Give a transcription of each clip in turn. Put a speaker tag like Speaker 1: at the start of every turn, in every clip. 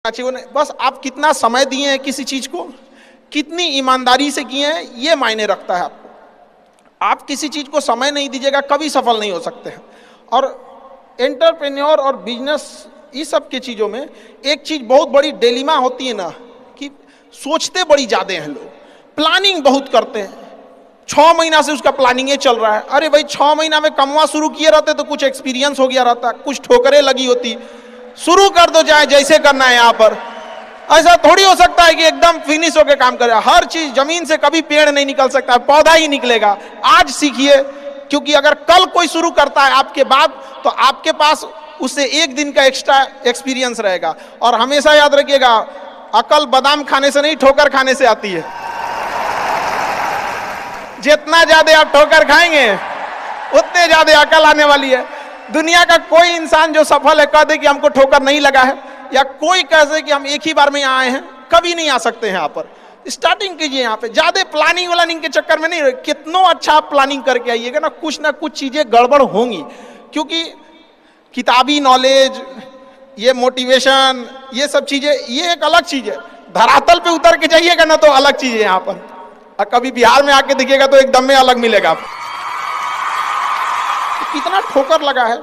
Speaker 1: चाहिए। बस आप कितना समय दिए हैं किसी चीज को, कितनी ईमानदारी से किए हैं, ये मायने रखता है आपको। आप किसी चीज को समय नहीं दीजिएगा कभी सफल नहीं हो सकते हैं। और एंटरप्रेन्योर और बिजनेस इस सब के चीजों में एक चीज बहुत बड़ी डिलेमा होती है ना, कि सोचते बड़ी ज्यादा हैं लोग, प्लानिंग बहुत करते हैं। 6 महीना से उसका प्लानिंग चल रहा है। अरे भाई 6 महीना में कमवा शुरू किए रहते तो कुछ एक्सपीरियंस हो गया रहता, कुछ ठोकरें लगी होती, शुरू कर दो चाहे जैसे करना है। यहाँ पर ऐसा थोड़ी हो सकता है कि एकदम फिनिश होकर काम करे। हर चीज जमीन से कभी पेड़ नहीं निकल सकता, पौधा ही निकलेगा। आज सीखिए, क्योंकि अगर कल कोई शुरू करता है आपके बाद तो आपके पास उससे 1 दिन का एक्स्ट्रा एक्सपीरियंस रहेगा। और हमेशा याद रखिएगा, अकल बादाम खाने से नहीं ठोकर खाने से आती है। जितना ज्यादा आप ठोकर खाएंगे उतने ज्यादा अकल आने वाली है। दुनिया का कोई इंसान जो सफल है कह दे कि हमको ठोकर नहीं लगा है, या कोई कह दे कि हम एक ही बार में यहाँ आए हैं, कभी नहीं आ सकते हैं। यहाँ पर स्टार्टिंग कीजिए, यहाँ पे ज्यादा प्लानिंग के चक्कर में नहीं। कितना अच्छा आप प्लानिंग करके आइएगा ना कुछ चीजें गड़बड़ होंगी, क्योंकि किताबी नॉलेज, ये मोटिवेशन, ये सब चीजें ये एक अलग चीज है। धरातल पे उतर के जाइएगा ना तो अलग चीज है यहाँ पर, और कभी बिहार में आके दिखेगा तो एकदम में अलग मिलेगा। कितना ठोकर लगा है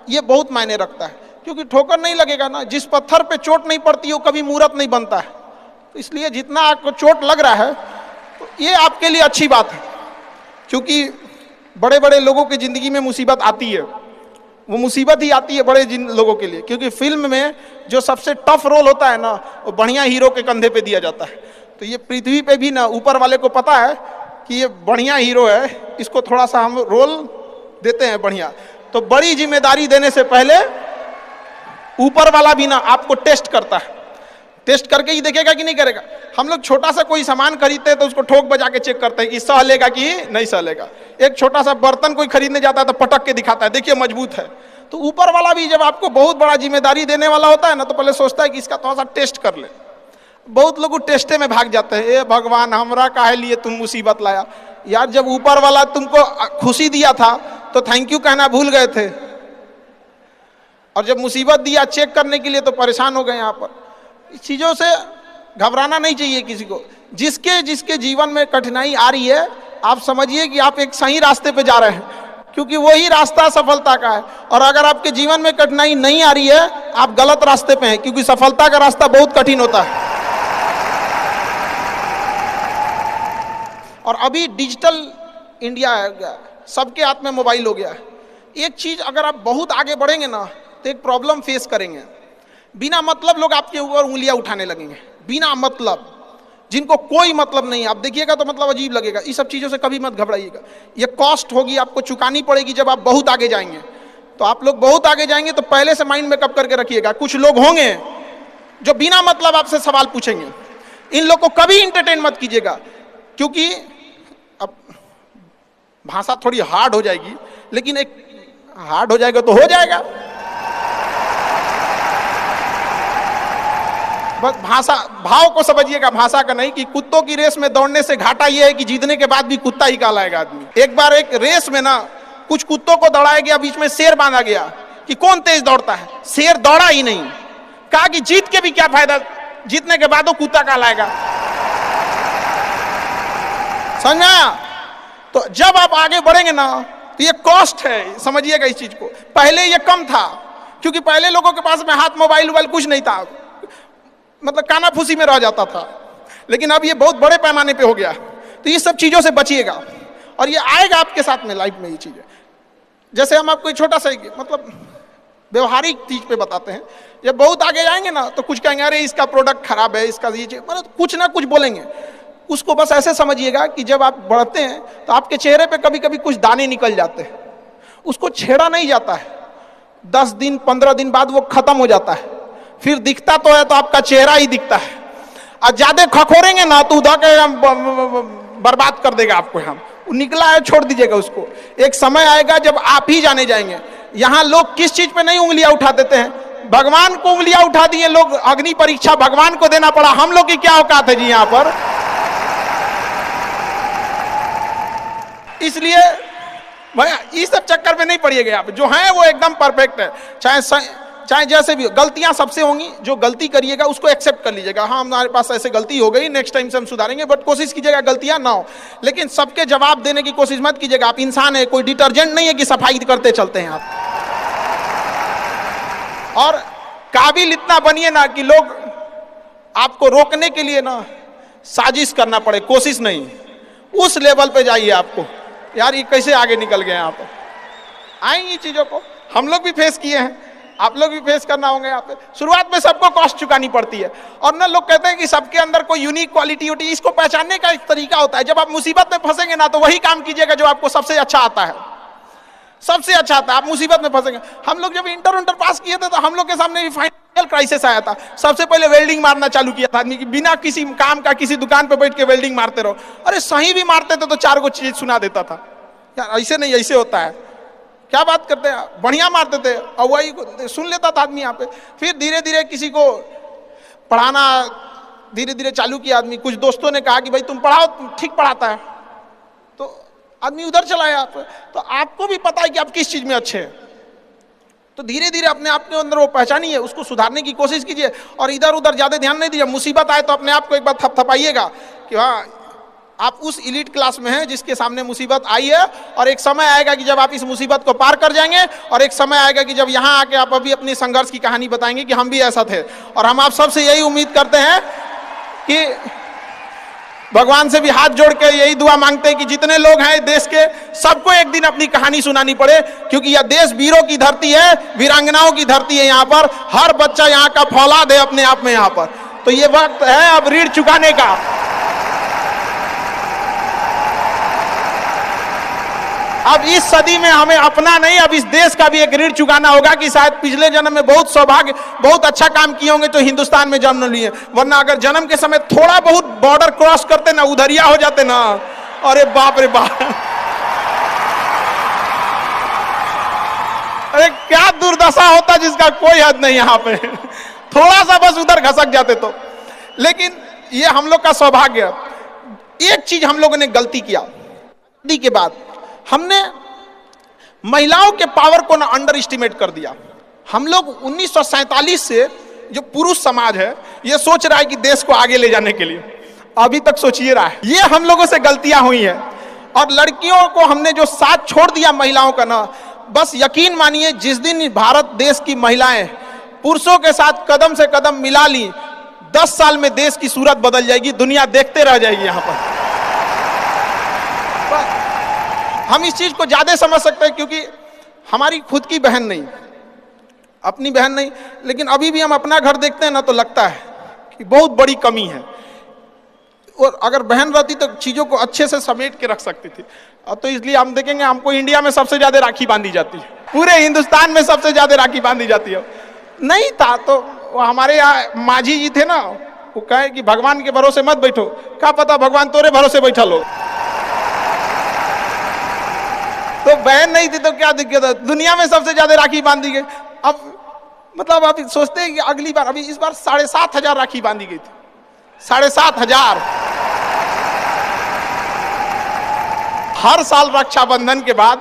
Speaker 1: ये बहुत मायने रखता है, क्योंकि ठोकर नहीं लगेगा ना, जिस पत्थर पे चोट नहीं पड़ती है वो कभी मूर्त नहीं बनता है। तो इसलिए जितना आपको चोट लग रहा है तो ये आपके लिए अच्छी बात है, क्योंकि बड़े बड़े लोगों की जिंदगी में मुसीबत आती है, वो मुसीबत ही आती है बड़े लोगों के लिए। क्योंकि फिल्म में जो सबसे टफ रोल होता है ना, वो बढ़िया हीरो के कंधे पे दिया जाता है। तो ये पृथ्वी पे भी ना ऊपर वाले को पता है कि ये बढ़िया हीरो है, इसको थोड़ा सा हम रोल देते हैं बढ़िया। तो बड़ी जिम्मेदारी देने से पहले ऊपर वाला भी ना आपको टेस्ट करता है, टेस्ट करके ही देखेगा कि नहीं करेगा। हम लोग छोटा सा कोई सामान खरीदते हैं तो उसको ठोक बजा के चेक करते हैं कि सह लेगा कि नहीं सह लेगा। एक छोटा सा बर्तन कोई खरीदने जाता है तो पटक के दिखाता है, देखिए मजबूत है। तो ऊपर वाला भी जब आपको बहुत बड़ा जिम्मेदारी देने वाला होता है ना, तो पहले सोचता है कि इसका थोड़ा सा टेस्ट कर ले। बहुत लोग टेस्टे में भाग जाते हैं, ए भगवान हमरा काहे लिए तुम मुसीबत लाया। यार जब ऊपर वाला तुमको खुशी दिया था तो थैंक यू कहना भूल गए थे, और जब मुसीबत दिया चेक करने के लिए तो परेशान हो गए। यहाँ पर इस चीजों से घबराना नहीं चाहिए किसी को। जिसके जीवन में कठिनाई आ रही है, आप समझिए कि आप एक सही रास्ते पे जा रहे हैं, क्योंकि वही रास्ता सफलता का है। और अगर आपके जीवन में कठिनाई नहीं आ रही है, आप गलत रास्ते पे हैं, क्योंकि सफलता का रास्ता बहुत कठिन होता है। और अभी डिजिटल इंडिया है, सबके हाथ में मोबाइल हो गया है। एक चीज अगर आप बहुत आगे बढ़ेंगे ना तो एक प्रॉब्लम फेस करेंगे। बिना मतलब लोग आपके ऊपर उंगलियां उठाने लगेंगे, बिना मतलब, जिनको कोई मतलब नहीं। आप देखिएगा तो मतलब अजीब लगेगा। इस सब चीजों से कभी मत घबराइएगा। ये कॉस्ट होगी, आपको चुकानी पड़ेगी जब आप बहुत आगे जाएंगे। तो आप लोग बहुत आगे जाएंगे तो पहले से माइंड मेकअप करके रखिएगा। कुछ लोग होंगे जो बिना मतलब आपसे सवाल पूछेंगे, इन लोग को कभी इंटरटेन मत कीजिएगा, क्योंकि अब भाषा थोड़ी हार्ड हो जाएगी, लेकिन एक हार्ड हो जाएगा तो हो जाएगा। बस भाषा भाव को समझिएगा, भाषा का नहीं। कि कुत्तों की रेस में दौड़ने से घाटा यह है कि जीतने के बाद भी कुत्ता ही कहलाएगा आदमी। एक बार एक रेस में ना कुछ कुत्तों को दौड़ाया गया, बीच में शेर बांधा गया कि कौन तेज दौड़ता है। शेर दौड़ा ही नहीं, कहा कि जीत के भी क्या फायदा, जीतने के बाद वो कुत्ता कहलाएगा। समझा? तो जब आप आगे बढ़ेंगे ना तो ये कॉस्ट है, समझिएगा इस चीज को। पहले ये कम था, क्योंकि पहले लोगों के पास में हाथ मोबाइल कुछ नहीं था, मतलब कानाफूसी में रह जाता था। लेकिन अब ये बहुत बड़े पैमाने पे हो गया। तो ये सब चीजों से बचिएगा, और ये आएगा आपके साथ में लाइफ में ये चीजें। जैसे हम आपको छोटा सा मतलब व्यवहारिक चीज पे बताते हैं। जब बहुत आगे जाएंगे ना तो कुछ कहेंगे अरे इसका प्रोडक्ट खराब है, इसका ये मतलब कुछ ना कुछ बोलेंगे। उसको बस ऐसे समझिएगा कि जब आप बढ़ते हैं तो आपके चेहरे पे कभी कभी कुछ दाने निकल जाते हैं, उसको छेड़ा नहीं जाता है। 10 दिन 15 दिन बाद वो खत्म हो जाता है, फिर दिखता तो है तो आपका चेहरा ही दिखता है। और ज्यादा खखोरेंगे ना तो उधर के बर्बाद कर देगा आपको। हम निकला है छोड़ दीजिएगा उसको। एक समय आएगा जब आप ही जाने जाएंगे। यहाँ लोग किस चीज पे नहीं उंगलियां उठा देते हैं, भगवान को उंगलियां उठा दिए लोग। अग्नि परीक्षा भगवान को देना पड़ा, हम लोग की क्या औकात है जी यहाँ पर। इसलिए भाई इस सब चक्कर में नहीं पड़िएगा आप। जो है वो एकदम परफेक्ट है, चाहे जैसे भी, गलतियां सबसे होंगी, जो गलती करिएगा उसको एक्सेप्ट कर लीजिएगा, हाँ हमारे पास ऐसे गलती हो गई, नेक्स्ट टाइम से हम सुधारेंगे, बट कोशिश कीजिएगा गलतियां ना हो। लेकिन सबके जवाब देने की कोशिश मत कीजिएगा, आप इंसान है, कोई डिटर्जेंट नहीं है कि सफाई करते चलते हैं आप। और काबिल इतना बनिए ना कि लोग आपको रोकने के लिए ना साजिश करना पड़े, कोशिश नहीं, उस लेवल पे जाइए। आपको यार ये कैसे आगे निकल गए आप, आएंगी चीजों को, हम लोग भी फेस किए हैं, आप लोग भी फेस करना होंगे। यहाँ पे शुरुआत में सबको कॉस्ट चुकानी पड़ती है, और ना लोग कहते हैं कि सबके अंदर कोई यूनिक क्वालिटी होती है, इसको पहचानने का एक तरीका होता है। जब आप मुसीबत में फंसेंगे ना तो वही काम कीजिएगा जो आपको सबसे अच्छा आता है, सबसे अच्छा आता है। आप मुसीबत में फंसेंगे, हम लोग जब इंटर पास किए थे तो हम लोग के सामने भी फाइनेंशियल क्राइसिस आया था, सबसे पहले वेल्डिंग मारना चालू किया था आदमी की, बिना किसी काम का किसी दुकान पे बैठ के वेल्डिंग मारते रहो। अरे सही भी मारते थे तो 4 को चीज सुना देता था, यार ऐसे नहीं ऐसे होता है, क्या बात करते हैं, बढ़िया मारते थे, और वही सुन लेता था आदमी यहाँ पे। फिर धीरे धीरे किसी को पढ़ाना धीरे धीरे चालू किया आदमी, कुछ दोस्तों ने कहा कि भाई तुम पढ़ाओ, ठीक पढ़ाता है, तो आदमी उधर चला गया। तो आपको भी पता है कि आप किस चीज में अच्छे हैं, तो धीरे धीरे अपने आप के अंदर वो पहचानिए, उसको सुधारने की कोशिश कीजिए, और इधर उधर ज्यादा ध्यान नहीं दीजिए। मुसीबत आए तो अपने आप को एक बार थपथपाइएगा कि हाँ आप उस इलीट क्लास में हैं जिसके सामने मुसीबत आई है, और एक समय आएगा कि जब आप इस मुसीबत को पार कर जाएंगे, और एक समय आएगा कि जब यहाँ आके आप अभी अपनी संघर्ष की कहानी बताएंगे कि हम भी ऐसा थे। और हम आप सबसे यही उम्मीद करते हैं कि भगवान से भी हाथ जोड़ के यही दुआ मांगते हैं कि जितने लोग हैं देश के, सबको एक दिन अपनी कहानी सुनानी पड़े, क्योंकि यह देश वीरों की धरती है, वीरांगनाओं की धरती है। यहाँ पर हर बच्चा यहाँ का फौलाद है अपने आप में यहाँ पर। तो ये वक्त है अब ऋण चुकाने का। अब इस सदी में हमें अपना नहीं, अब इस देश का भी एक ऋण चुकाना होगा कि शायद पिछले जन्म में बहुत सौभाग्य, बहुत अच्छा काम किए होंगे तो हिंदुस्तान में जन्म लिए, वरना अगर जन्म के समय थोड़ा बहुत बॉर्डर क्रॉस करते ना, उधरिया हो जाते ना, अरे बाप रे बाप, अरे क्या दुर्दशा होता जिसका कोई हद नहीं। यहाँ पे थोड़ा सा बस उधर घसक जाते तो। लेकिन ये हम लोग का सौभाग्य। एक चीज हम लोगों ने गलती किया के बाद, हमने महिलाओं के पावर को ना अंडर एस्टिमेट कर दिया। हम लोग 1947 से जो पुरुष समाज है ये सोच रहा है कि देश को आगे ले जाने के लिए, अभी तक सोचिए रहा है। ये हम लोगों से गलतियां हुई हैं, और लड़कियों को हमने जो साथ छोड़ दिया महिलाओं का ना, बस यकीन मानिए जिस दिन भारत देश की महिलाएं पुरुषों के साथ कदम से कदम मिला ली, 10 साल में देश की सूरत बदल जाएगी, दुनिया देखते रह जाएगी। यहाँ पर हम इस चीज को ज्यादा समझ सकते हैं क्योंकि हमारी खुद की बहन नहीं, अपनी बहन नहीं, लेकिन अभी भी हम अपना घर देखते हैं ना तो लगता है कि बहुत बड़ी कमी है। और अगर बहन रहती तो चीजों को अच्छे से समेट के रख सकती थी। अब तो इसलिए हम देखेंगे हमको इंडिया में सबसे ज्यादा राखी बांधी जाती है, पूरे हिंदुस्तान में सबसे ज्यादा राखी बांधी जाती है। नहीं था तो हमारे यहाँ माझी जी थे ना, वो कहे कि भगवान के भरोसे मत बैठो, क्या पता भगवान तोरे भरोसे बैठा लो। तो बहन नहीं थी तो क्या दिक्कत है, दुनिया में सबसे ज्यादा राखी बांधी गई। अब मतलब आप सोचते हैं कि अगली बार, अभी इस बार 7,500 राखी बांधी गई थी, 7,500। हर साल रक्षाबंधन के बाद,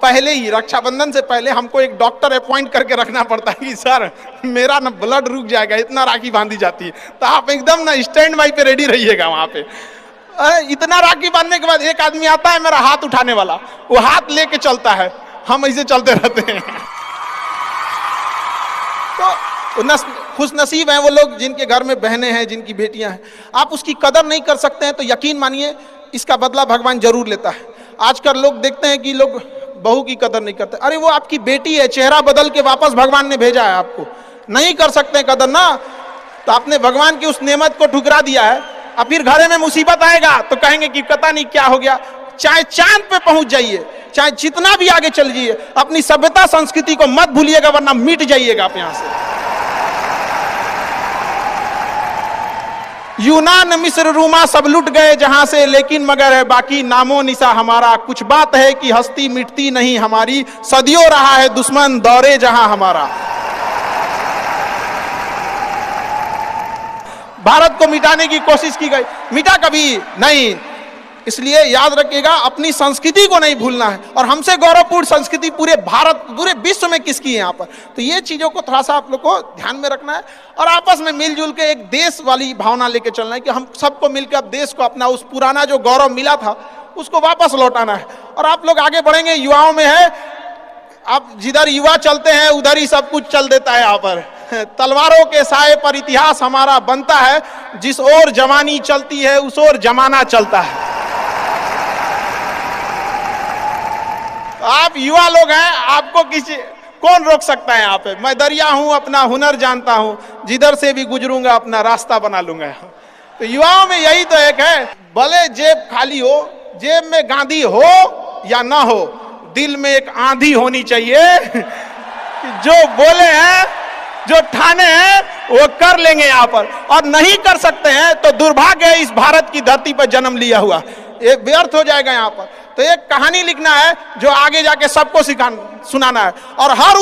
Speaker 1: पहले ही रक्षाबंधन से पहले हमको एक डॉक्टर अपॉइंट करके रखना पड़ता है कि सर मेरा ना ब्लड रुक जाएगा, इतना राखी बांधी जाती है। तो आप एकदम ना स्टैंड बाई पे रेडी रहिएगा वहां पे। इतना राखी बांधने के बाद एक आदमी आता है मेरा हाथ उठाने वाला, वो हाथ लेके चलता है, हम ऐसे चलते रहते हैं। तो खुश नसीब हैं वो लोग जिनके घर में बहनें हैं, जिनकी बेटियां हैं। आप उसकी कदर नहीं कर सकते हैं तो यकीन मानिए इसका बदला भगवान जरूर लेता है। आजकल लोग देखते हैं कि लोग बहू की कदर नहीं करते, अरे वो आपकी बेटी है, चेहरा बदल के वापस भगवान ने भेजा है आपको, नहीं कर सकते कदर ना, तो आपने भगवान की उस नेमत को ठुकरा दिया है। अब फिर घरे में मुसीबत आएगा तो कहेंगे कि पता नहीं क्या हो गया। चाहे चांद पे पहुंच जाइए, चाहे जितना भी आगे चल जाइए, अपनी सभ्यता संस्कृति को मत भूलिएगा वरना मिट जाइएगा आप यहां से। यूनान मिस्र रूमा सब लुट गए जहां से, लेकिन मगर है बाकी नामो निशा हमारा। कुछ बात है कि हस्ती मिटती नहीं हमारी, सदियों रहा है दुश्मन दौरे जहां हमारा। भारत को मिटाने की कोशिश की गई, मिटा कभी नहीं। इसलिए याद रखिएगा, अपनी संस्कृति को नहीं भूलना है। और हमसे गौरवपूर्ण संस्कृति पूरे भारत, पूरे विश्व में किसकी है यहाँ पर। तो ये चीज़ों को थोड़ा सा आप लोग को ध्यान में रखना है और आपस में मिलजुल के एक देश वाली भावना लेके चलना है कि हम सबको मिलकर अब देश को अपना उस पुराना जो गौरव मिला था उसको वापस लौटाना है। और आप लोग आगे बढ़ेंगे, युवाओं में है, आप जिधर युवा चलते हैं उधर ही सब कुछ चल देता है। यहाँ पर तलवारों के साए पर इतिहास हमारा बनता है, जिस ओर जवानी चलती है उस ओर जमाना चलता है। तो आप युवा लोग हैं, आपको कौन रोक सकता है यहाँ पे। मैं दरिया हूं, अपना हुनर जानता हूं, जिधर से भी गुजरूंगा अपना रास्ता बना लूंगा। तो युवाओं में यही तो एक है, भले जेब खाली हो, जेब में गांधी हो या ना हो, दिल में एक आंधी होनी चाहिए कि जो बोले हैं, जो ठाने हैं वो कर लेंगे यहाँ पर। और नहीं कर सकते हैं तो दुर्भाग्य है इस भारत की धरती पर जन्म लिया हुआ, ये व्यर्थ हो जाएगा यहाँ पर। तो एक कहानी लिखना है जो आगे जाके सबको सुनाना है। और हर